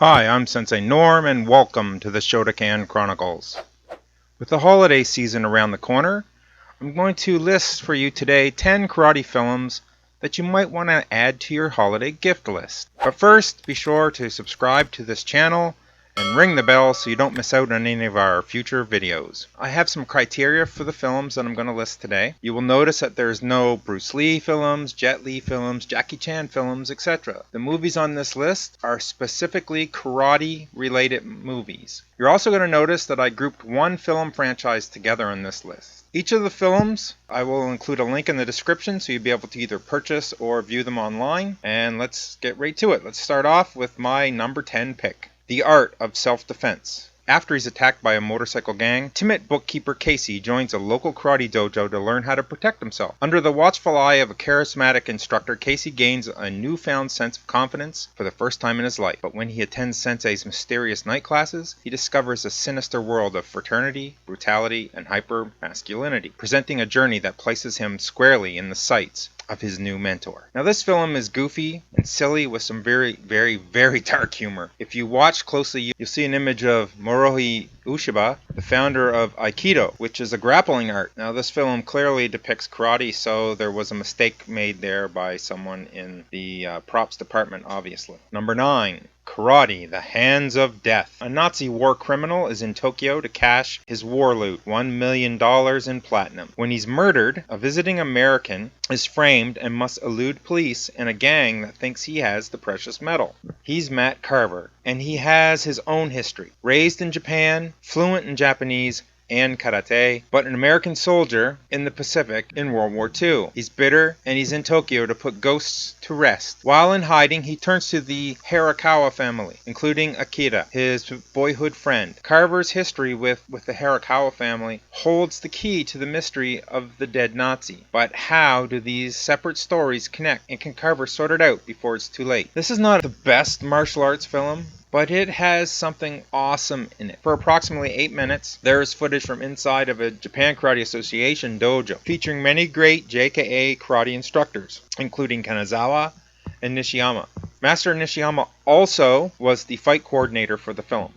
Hi, I'm Sensei Norm, and welcome to the Shotokan Chronicles. With the holiday season around the corner, I'm going to list for you today 10 karate films that you might want to add to your holiday gift list. But first, be sure to subscribe to this channel and ring the bell so you don't miss out on any of our future videos. I have some criteria for the films that I'm going to list today. You will notice that there's no Bruce Lee films, Jet Li films, Jackie Chan films, etc. The movies on this list are specifically karate related movies. You're also going to notice that I grouped one film franchise together on this list. Each of the films, I will include a link in the description so you'll be able to either purchase or view them online. And let's get right to it. Let's start off with my number 10 pick. The Art of Self-Defense. After he's attacked by a motorcycle gang, timid bookkeeper Casey joins a local karate dojo to learn how to protect himself. Under the watchful eye of a charismatic instructor, Casey gains a newfound sense of confidence for the first time in his life. But when he attends Sensei's mysterious night classes, he discovers a sinister world of fraternity, brutality, and hyper-masculinity, presenting a journey that places him squarely in the sights of his new mentor. Now this film is goofy and silly with some very dark humor. If you watch closely, you'll see an image of Morohi Ushiba, the founder of Aikido, which is a grappling art. Now this film clearly depicts karate, so there was a mistake made there by someone in the props department, obviously. Number 9. Karate, the Hands of Death. A Nazi war criminal is in Tokyo to cash his war loot, $1 million in platinum. When he's murdered, a visiting American is framed and must elude police and a gang that thinks he has the precious metal. He's Matt Carver, and he has his own history. Raised in Japan, fluent in Japanese and karate, but an American soldier in the Pacific in World War II. He's bitter, and he's in Tokyo to put ghosts to rest. While in hiding, he turns to the Hirakawa family, including Akira, his boyhood friend. Carver's history with the Hirakawa family holds the key to the mystery of the dead Nazi. But how do these separate stories connect, and can Carver sort it out before it's too late? This is not the best martial arts film, but it has something awesome in it. For approximately 8 minutes, there is footage from inside of a Japan Karate Association dojo, featuring many great JKA karate instructors, including Kanazawa and Nishiyama. Master Nishiyama also was the fight coordinator for the film.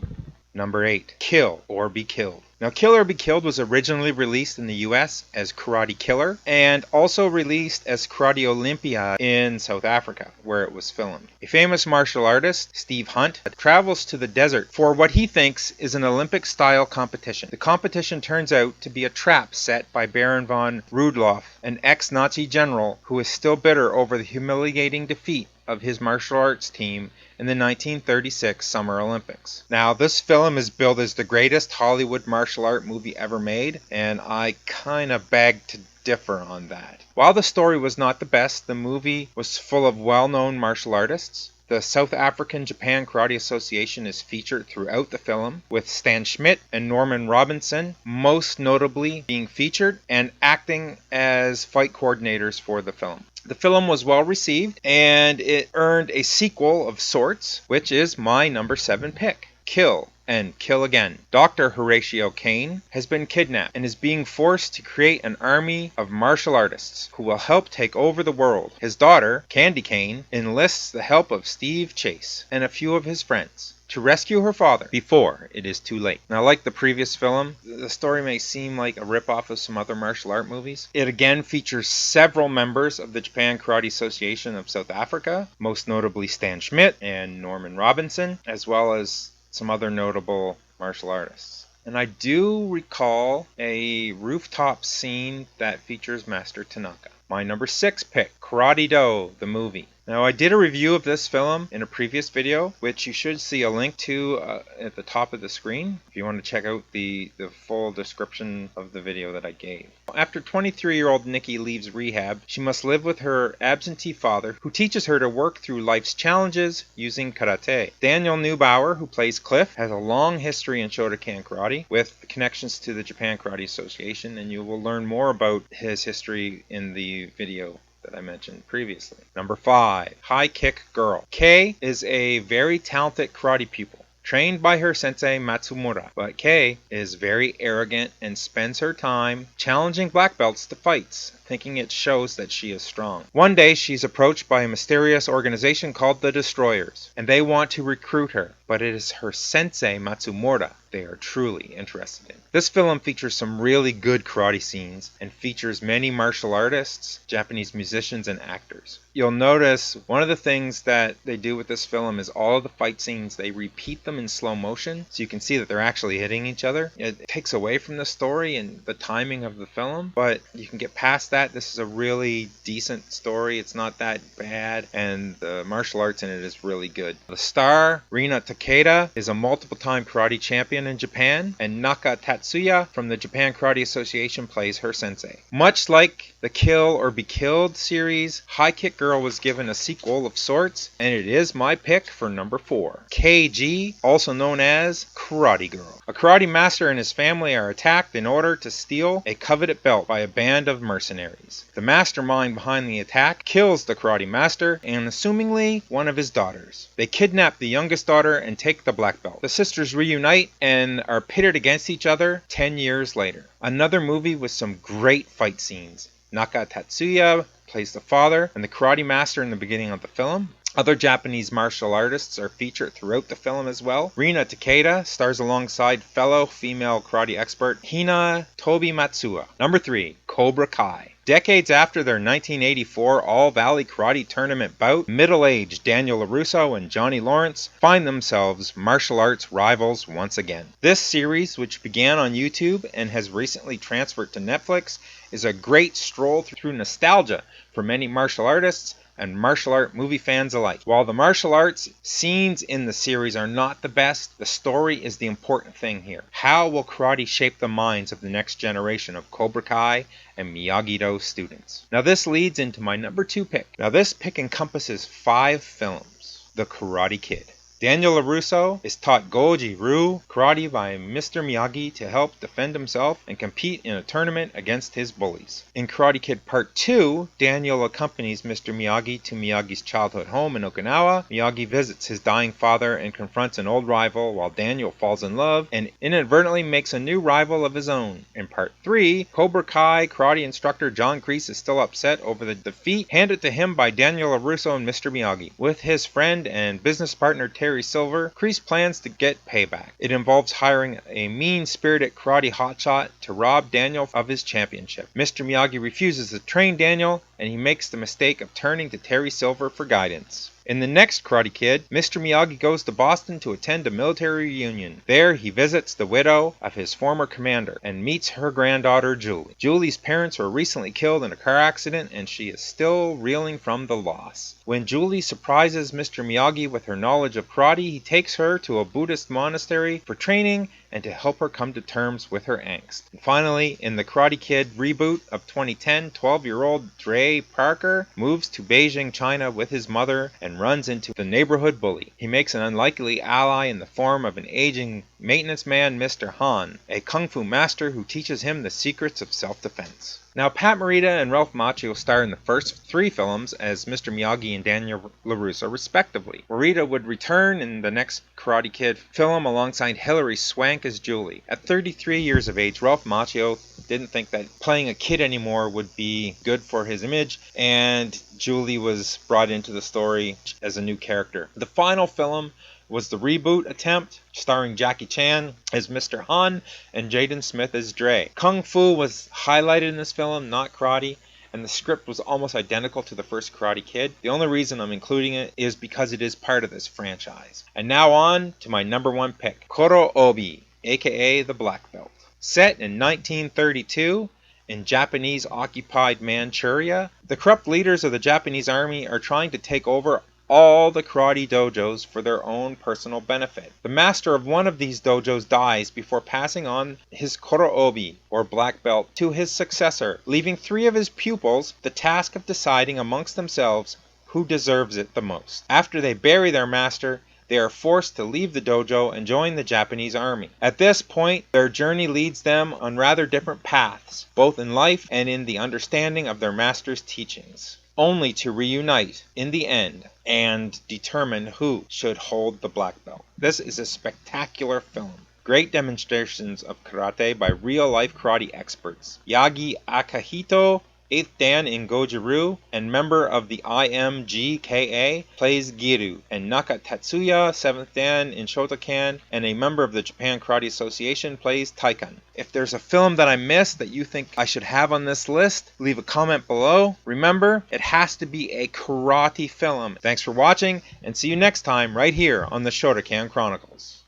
Number 8. Kill or Be Killed. Now, Kill or Be Killed was originally released in the US as Karate Killer and also released as Karate Olympia in South Africa, where it was filmed. A famous martial artist, Steve Hunt, travels to the desert for what he thinks is an Olympic-style competition. The competition turns out to be a trap set by Baron von Rudloff, an ex-Nazi general who is still bitter over the humiliating defeat of his martial arts team in the 1936 Summer Olympics. Now, this film is billed as the greatest Hollywood martial art movie ever made, and I kind of beg to differ on that. While the story was not the best, the movie was full of well-known martial artists. The South African Japan Karate Association is featured throughout the film, with Stan Schmidt and Norman Robinson most notably being featured and acting as fight coordinators for the film. The film was well received, and it earned a sequel of sorts, which is my number 7 pick, Kill and Kill Again. Dr. Horatio Kane has been kidnapped and is being forced to create an army of martial artists who will help take over the world. His daughter, Candy Kane, enlists the help of Steve Chase and a few of his friends to rescue her father before it is too late. Now, like the previous film, the story may seem like a ripoff of some other martial art movies. It again features several members of the Japan Karate Association of South Africa, most notably Stan Schmidt and Norman Robinson, as well as some other notable martial artists. And I do recall a rooftop scene that features Master Tanaka. My number 6 pick, Karate Do, the movie. Now, I did a review of this film in a previous video, which you should see a link to at the top of the screen if you want to check out the full description of the video that I gave. After 23-year-old Nikki leaves rehab, she must live with her absentee father, who teaches her to work through life's challenges using karate. Daniel Niebauer, who plays Cliff, has a long history in Shotokan karate with connections to the Japan Karate Association, and you will learn more about his history in the video that I mentioned previously. Number 5, High Kick Girl. Kei is a very talented karate pupil, trained by her sensei Matsumura, but Kei is very arrogant and spends her time challenging black belts to fights thinking it shows that she is strong. One day she's approached by a mysterious organization called the Destroyers, and they want to recruit her, but it is her sensei Matsumura they are truly interested in. This film features some really good karate scenes and features many martial artists, Japanese musicians, and actors. You'll notice one of the things that they do with this film is all of the fight scenes, they repeat them in slow motion so you can see that they're actually hitting each other. It takes away from the story and the timing of the film, but you can get past that. This is a really decent story. It's not that bad, and the martial arts in it is really good. The star, Rina Takeda, is a multiple-time karate champion in Japan, and Naka Tatsuya from the Japan Karate Association plays her sensei. Much like the Kill or Be Killed series, High Kick Girl was given a sequel of sorts, and it is my pick for number 4. KG, also known as Karate Girl. A karate master and his family are attacked in order to steal a coveted belt by a band of mercenaries. The mastermind behind the attack kills the karate master and assumingly one of his daughters. They kidnap the youngest daughter and take the black belt. The sisters reunite and are pitted against each other 10 years later. Another movie with some great fight scenes. Naka Tatsuya plays the father and the karate master in the beginning of the film. Other Japanese martial artists are featured throughout the film as well. Rina Takeda stars alongside fellow female karate expert Hina Tobi Matsuo. Number 3, Cobra Kai. Decades after their 1984 All-Valley Karate Tournament bout, middle-aged Daniel LaRusso and Johnny Lawrence find themselves martial arts rivals once again. This series, which began on YouTube and has recently transferred to Netflix, is a great stroll through nostalgia for many martial artists and martial art movie fans alike. While the martial arts scenes in the series are not the best, the story is the important thing here. How will karate shape the minds of the next generation of Cobra Kai and Miyagi-Do students? Now this leads into my number 2 pick. Now this pick encompasses 5 films. The Karate Kid. Daniel LaRusso is taught Goji-Ryu karate by Mr. Miyagi to help defend himself and compete in a tournament against his bullies. In Karate Kid Part 2, Daniel accompanies Mr. Miyagi to Miyagi's childhood home in Okinawa. Miyagi visits his dying father and confronts an old rival while Daniel falls in love and inadvertently makes a new rival of his own. In Part 3, Cobra Kai karate instructor John Kreese is still upset over the defeat handed to him by Daniel LaRusso and Mr. Miyagi. With his friend and business partner Terry Silver, Kreese plans to get payback. It involves hiring a mean-spirited karate hotshot to rob Daniel of his championship. Mr. Miyagi refuses to train Daniel, and he makes the mistake of turning to Terry Silver for guidance. In the next Karate Kid, Mr. Miyagi goes to Boston to attend a military reunion. There, he visits the widow of his former commander and meets her granddaughter, Julie. Julie's parents were recently killed in a car accident, and she is still reeling from the loss. When Julie surprises Mr. Miyagi with her knowledge of karate, he takes her to a Buddhist monastery for training and to help her come to terms with her angst. And finally, in the Karate Kid reboot of 2010, 12-year-old Dre Parker moves to Beijing, China with his mother and runs into the neighborhood bully. He makes an unlikely ally in the form of an aging maintenance man, Mr. Han, a kung fu master who teaches him the secrets of self-defense. Now, Pat Morita and Ralph Macchio star in the first 3 films as Mr. Miyagi and Daniel LaRusso, respectively. Morita would return in the next Karate Kid film alongside Hilary Swank as Julie. At 33 years of age, Ralph Macchio didn't think that playing a kid anymore would be good for his image, and Julie was brought into the story as a new character. The final film was the reboot attempt, starring Jackie Chan as Mr. Han and Jaden Smith as Dre. Kung Fu was highlighted in this film, not karate, and the script was almost identical to the first Karate Kid. The only reason I'm including it is because it is part of this franchise. And now on to my number 1 pick, Koroobi, aka the Black Belt. Set in 1932, in Japanese-occupied Manchuria, the corrupt leaders of the Japanese army are trying to take over all the karate dojos for their own personal benefit. The master of one of these dojos dies before passing on his Koroobi, or black belt, to his successor, leaving 3 of his pupils the task of deciding amongst themselves who deserves it the most. After they bury their master, they are forced to leave the dojo and join the Japanese army. At this point, their journey leads them on rather different paths, both in life and in the understanding of their master's teachings, only to reunite in the end and determine who should hold the black belt. This is a spectacular film. Great demonstrations of karate by real-life karate experts. Yagi Akihito, 8th Dan in Goju-Ryu and member of the IMGKA, plays Giru, and Naka Tatsuya, 7th Dan in Shotokan and a member of the Japan Karate Association, plays Taikan. If there's a film that I missed that you think I should have on this list, leave a comment below. Remember, it has to be a karate film. Thanks for watching, and see you next time right here on the Shotokan Chronicles.